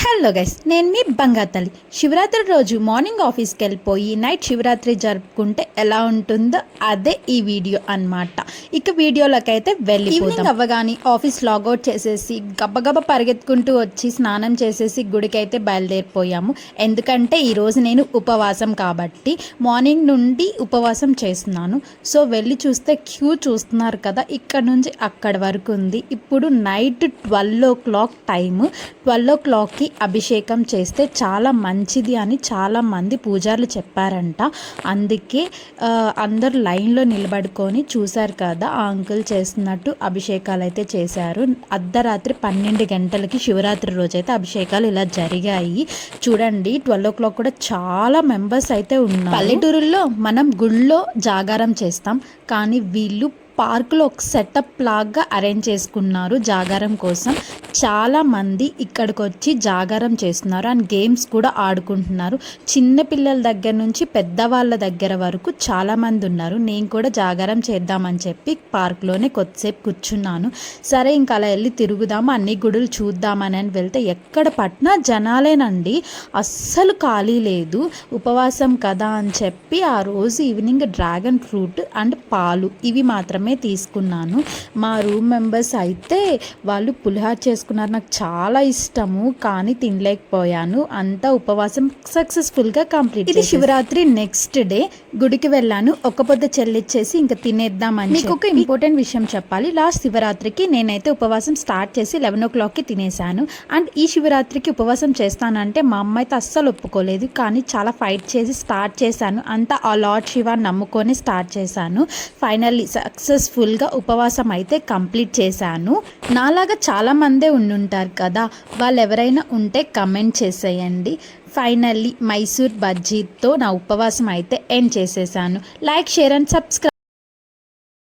Hello guys, నేను మీ బంగారు తల్లి. శివరాత్రి రోజు మార్నింగ్ ఆఫీస్కి వెళ్ళిపోయి నైట్ శివరాత్రి జరుపుకుంటే ఎలా ఉంటుందో అదే ఈ వీడియో అన్నమాట. ఇక వీడియోలోకి అయితే ఈవినింగ్ అవ్వగానే ఆఫీస్ లాగౌట్ చేసేసి గబ్బగబ్బ పరిగెత్తుకుంటూ వచ్చి స్నానం చేసేసి గుడికి అయితే బయలుదేరిపోయాము. ఎందుకంటే ఈరోజు నేను ఉపవాసం కాబట్టి మార్నింగ్ నుండి ఉపవాసం చేస్తున్నాను. సో వెళ్ళి చూస్తే క్యూ చూస్తున్నారు కదా, ఇక్కడ నుంచి అక్కడి వరకు ఉంది. ఇప్పుడు నైట్ 12 టైము. 12 అభిషేకం చేస్తే చాలా మంచిది అని చాలామంది పూజారులు చెప్పారంట. అందుకే అందరు లైన్లో నిలబడుకొని చూశారు కదా, ఆ అంకుల్ చేస్తున్నట్టు అభిషేకాలు అయితే చేశారు. అర్ధరాత్రి 12 గంటలకి శివరాత్రి రోజైతే అభిషేకాలు ఇలా జరిగాయి. చూడండి, 12 కూడా చాలా మెంబర్స్ అయితే ఉన్నారు. పల్లెటూరుల్లో మనం గుళ్ళో జాగారం చేస్తాం, కానీ వీళ్ళు పార్కులో ఒక సెటప్ లాగా అరేంజ్ చేసుకున్నారు జాగారం కోసం. చాలామంది ఇక్కడికి వచ్చి జాగారం చేస్తున్నారు అండ్ గేమ్స్ కూడా ఆడుకుంటున్నారు. చిన్న పిల్లల దగ్గర నుంచి పెద్దవాళ్ళ దగ్గర వరకు చాలామంది ఉన్నారు. నేను కూడా జాగారం చేద్దామని చెప్పి పార్క్లోనే కొద్దిసేపు కూర్చున్నాను. సరే, ఇంకా అలా వెళ్ళి తిరుగుదాము, అన్ని గుడులు చూద్దామని వెళ్తే ఎక్కడ పట్టినా జనాలేనండి, అస్సలు ఖాళీ లేదు. ఉపవాసం కదా అని చెప్పి ఆ రోజు ఈవినింగ్ డ్రాగన్ ఫ్రూట్ అండ్ పాలు ఇవి మాత్రమే తీసుకున్నాను. మా రూమ్ మెంబర్స్ అయితే వాళ్ళు పులిహార చేసుకున్నారు. నాకు చాలా ఇష్టము, కానీ తినలేకపోయాను. అంతా ఉపవాసం సక్సెస్ఫుల్గా కంప్లీట్. ఇది శివరాత్రి నెక్స్ట్ డే గుడికి వెళ్ళాను. ఒక పొద్దు చెల్లిచ్చేసి ఇంకా తినేద్దామని. మీకు ఒక ఇంపార్టెంట్ విషయం చెప్పాలి. లాస్ట్ శివరాత్రికి నేనైతే ఉపవాసం స్టార్ట్ చేసి 11 తినేసాను. అండ్ ఈ శివరాత్రికి ఉపవాసం చేస్తానంటే మా అమ్మ అయితే అస్సలు ఒప్పుకోలేదు, కానీ చాలా ఫైట్ చేసి స్టార్ట్ చేశాను. అంతా ఆ లార్డ్ శివ నమ్ముకొని స్టార్ట్ చేశాను. ఫైనల్లీ సక్సెస్ఫుల్గా ఉపవాసం అయితే కంప్లీట్ చేశాను. నాలాగా చాలామందే ఉండుంటారు కదా, వాళ్ళు ఎవరైనా ఉంటే కమెంట్ చేసేయండి. ఫైనల్లీ మైసూర్ బజ్జీతో నా ఉపవాసం అయితే ఎండ్ చేసేసాను. Like, share and subscribe.